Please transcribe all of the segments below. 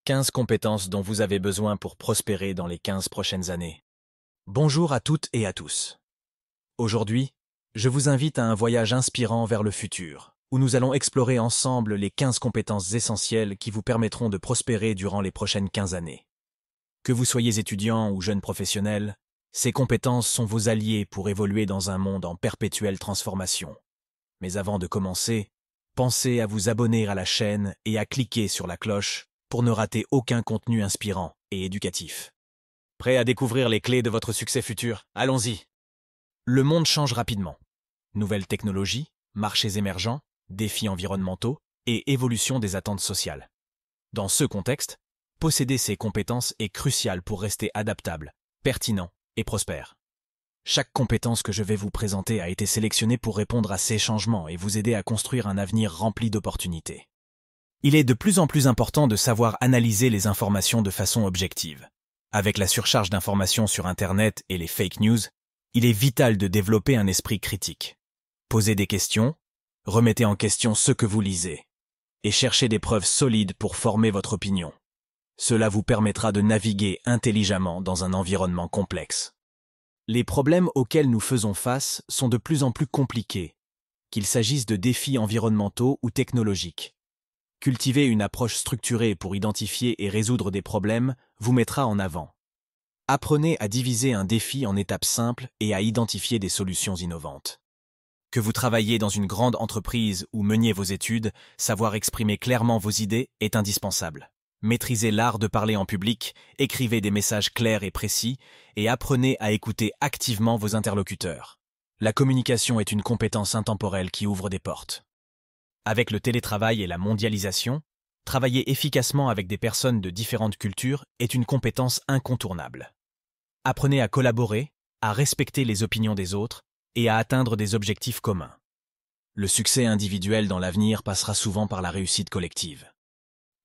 15 compétences dont vous avez besoin pour prospérer dans les 15 prochaines années. Bonjour à toutes et à tous. Aujourd'hui, je vous invite à un voyage inspirant vers le futur, où nous allons explorer ensemble les 15 compétences essentielles qui vous permettront de prospérer durant les prochaines 15 années. Que vous soyez étudiant ou jeune professionnel, ces compétences sont vos alliés pour évoluer dans un monde en perpétuelle transformation. Mais avant de commencer, pensez à vous abonner à la chaîne et à cliquer sur la cloche pour ne rater aucun contenu inspirant et éducatif. Prêt à découvrir les clés de votre succès futur? Allons-y! Le monde change rapidement. Nouvelles technologies, marchés émergents, défis environnementaux et évolution des attentes sociales. Dans ce contexte, posséder ces compétences est crucial pour rester adaptable, pertinent et prospère. Chaque compétence que je vais vous présenter a été sélectionnée pour répondre à ces changements et vous aider à construire un avenir rempli d'opportunités. Il est de plus en plus important de savoir analyser les informations de façon objective. Avec la surcharge d'informations sur Internet et les fake news, il est vital de développer un esprit critique. Posez des questions, remettez en question ce que vous lisez, et cherchez des preuves solides pour former votre opinion. Cela vous permettra de naviguer intelligemment dans un environnement complexe. Les problèmes auxquels nous faisons face sont de plus en plus compliqués, qu'il s'agisse de défis environnementaux ou technologiques. Cultiver une approche structurée pour identifier et résoudre des problèmes vous mettra en avant. Apprenez à diviser un défi en étapes simples et à identifier des solutions innovantes. Que vous travailliez dans une grande entreprise ou meniez vos études, savoir exprimer clairement vos idées est indispensable. Maîtrisez l'art de parler en public, écrivez des messages clairs et précis et apprenez à écouter activement vos interlocuteurs. La communication est une compétence intemporelle qui ouvre des portes. Avec le télétravail et la mondialisation, travailler efficacement avec des personnes de différentes cultures est une compétence incontournable. Apprenez à collaborer, à respecter les opinions des autres et à atteindre des objectifs communs. Le succès individuel dans l'avenir passera souvent par la réussite collective.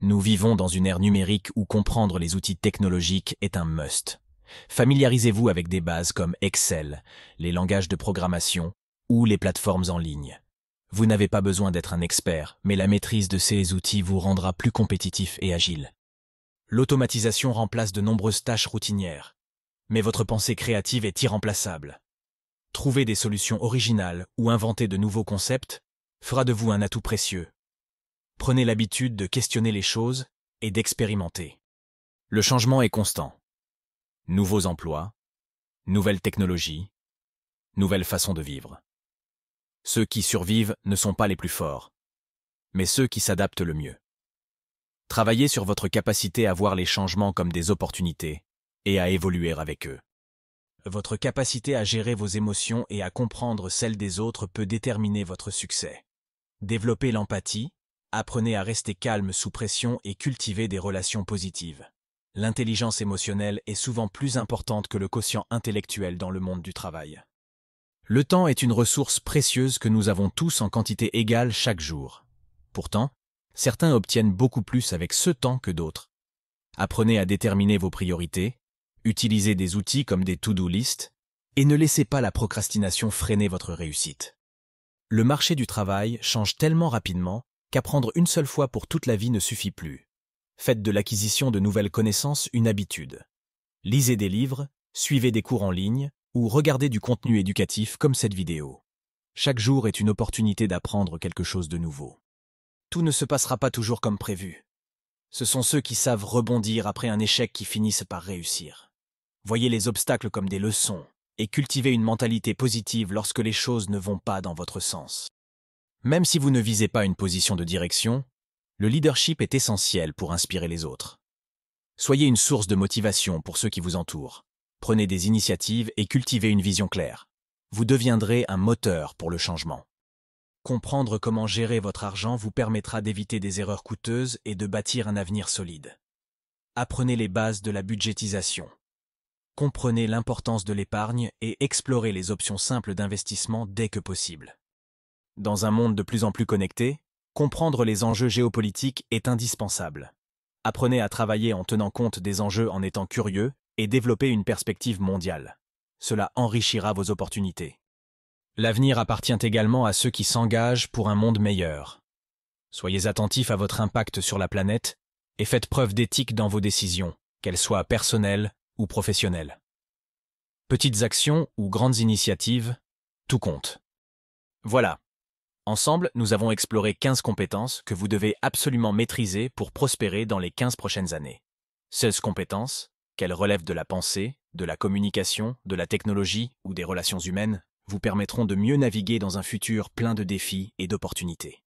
Nous vivons dans une ère numérique où comprendre les outils technologiques est un must. Familiarisez-vous avec des bases comme Excel, les langages de programmation ou les plateformes en ligne. Vous n'avez pas besoin d'être un expert, mais la maîtrise de ces outils vous rendra plus compétitif et agile. L'automatisation remplace de nombreuses tâches routinières, mais votre pensée créative est irremplaçable. Trouver des solutions originales ou inventer de nouveaux concepts fera de vous un atout précieux. Prenez l'habitude de questionner les choses et d'expérimenter. Le changement est constant. Nouveaux emplois, nouvelles technologies, nouvelles façons de vivre. Ceux qui survivent ne sont pas les plus forts, mais ceux qui s'adaptent le mieux. Travaillez sur votre capacité à voir les changements comme des opportunités et à évoluer avec eux. Votre capacité à gérer vos émotions et à comprendre celles des autres peut déterminer votre succès. Développez l'empathie, apprenez à rester calme sous pression et cultivez des relations positives. L'intelligence émotionnelle est souvent plus importante que le quotient intellectuel dans le monde du travail. Le temps est une ressource précieuse que nous avons tous en quantité égale chaque jour. Pourtant, certains obtiennent beaucoup plus avec ce temps que d'autres. Apprenez à déterminer vos priorités, utilisez des outils comme des to-do list et ne laissez pas la procrastination freiner votre réussite. Le marché du travail change tellement rapidement qu'apprendre une seule fois pour toute la vie ne suffit plus. Faites de l'acquisition de nouvelles connaissances une habitude. Lisez des livres, suivez des cours en ligne ou regardez du contenu éducatif comme cette vidéo. Chaque jour est une opportunité d'apprendre quelque chose de nouveau. Tout ne se passera pas toujours comme prévu. Ce sont ceux qui savent rebondir après un échec qui finissent par réussir. Voyez les obstacles comme des leçons et cultivez une mentalité positive lorsque les choses ne vont pas dans votre sens. Même si vous ne visez pas une position de direction, le leadership est essentiel pour inspirer les autres. Soyez une source de motivation pour ceux qui vous entourent. Prenez des initiatives et cultivez une vision claire. Vous deviendrez un moteur pour le changement. Comprendre comment gérer votre argent vous permettra d'éviter des erreurs coûteuses et de bâtir un avenir solide. Apprenez les bases de la budgétisation. Comprenez l'importance de l'épargne et explorez les options simples d'investissement dès que possible. Dans un monde de plus en plus connecté, comprendre les enjeux géopolitiques est indispensable. Apprenez à travailler en tenant compte des enjeux en étant curieux et développez une perspective mondiale. Cela enrichira vos opportunités. L'avenir appartient également à ceux qui s'engagent pour un monde meilleur. Soyez attentifs à votre impact sur la planète et faites preuve d'éthique dans vos décisions, qu'elles soient personnelles ou professionnelles. Petites actions ou grandes initiatives, tout compte. Voilà. Ensemble, nous avons exploré 15 compétences que vous devez absolument maîtriser pour prospérer dans les 15 prochaines années. 16 compétences, qu'elles relèvent de la pensée, de la communication, de la technologie ou des relations humaines, vous permettront de mieux naviguer dans un futur plein de défis et d'opportunités.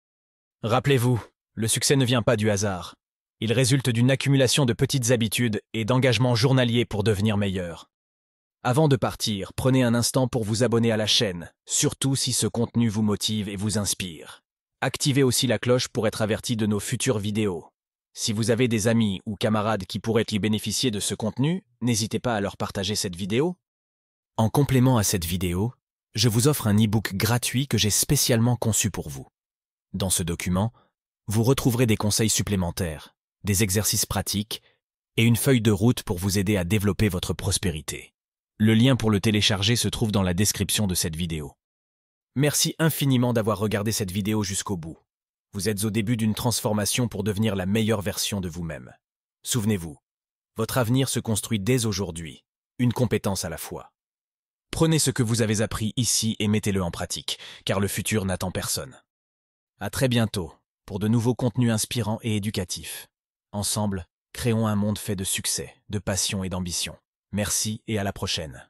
Rappelez-vous, le succès ne vient pas du hasard. Il résulte d'une accumulation de petites habitudes et d'engagements journaliers pour devenir meilleur. Avant de partir, prenez un instant pour vous abonner à la chaîne, surtout si ce contenu vous motive et vous inspire. Activez aussi la cloche pour être averti de nos futures vidéos. Si vous avez des amis ou camarades qui pourraient y bénéficier de ce contenu, n'hésitez pas à leur partager cette vidéo. En complément à cette vidéo, je vous offre un e-book gratuit que j'ai spécialement conçu pour vous. Dans ce document, vous retrouverez des conseils supplémentaires, des exercices pratiques et une feuille de route pour vous aider à développer votre prospérité. Le lien pour le télécharger se trouve dans la description de cette vidéo. Merci infiniment d'avoir regardé cette vidéo jusqu'au bout. Vous êtes au début d'une transformation pour devenir la meilleure version de vous-même. Souvenez-vous, votre avenir se construit dès aujourd'hui, une compétence à la fois. Prenez ce que vous avez appris ici et mettez-le en pratique, car le futur n'attend personne. À très bientôt pour de nouveaux contenus inspirants et éducatifs. Ensemble, créons un monde fait de succès, de passion et d'ambition. Merci et à la prochaine.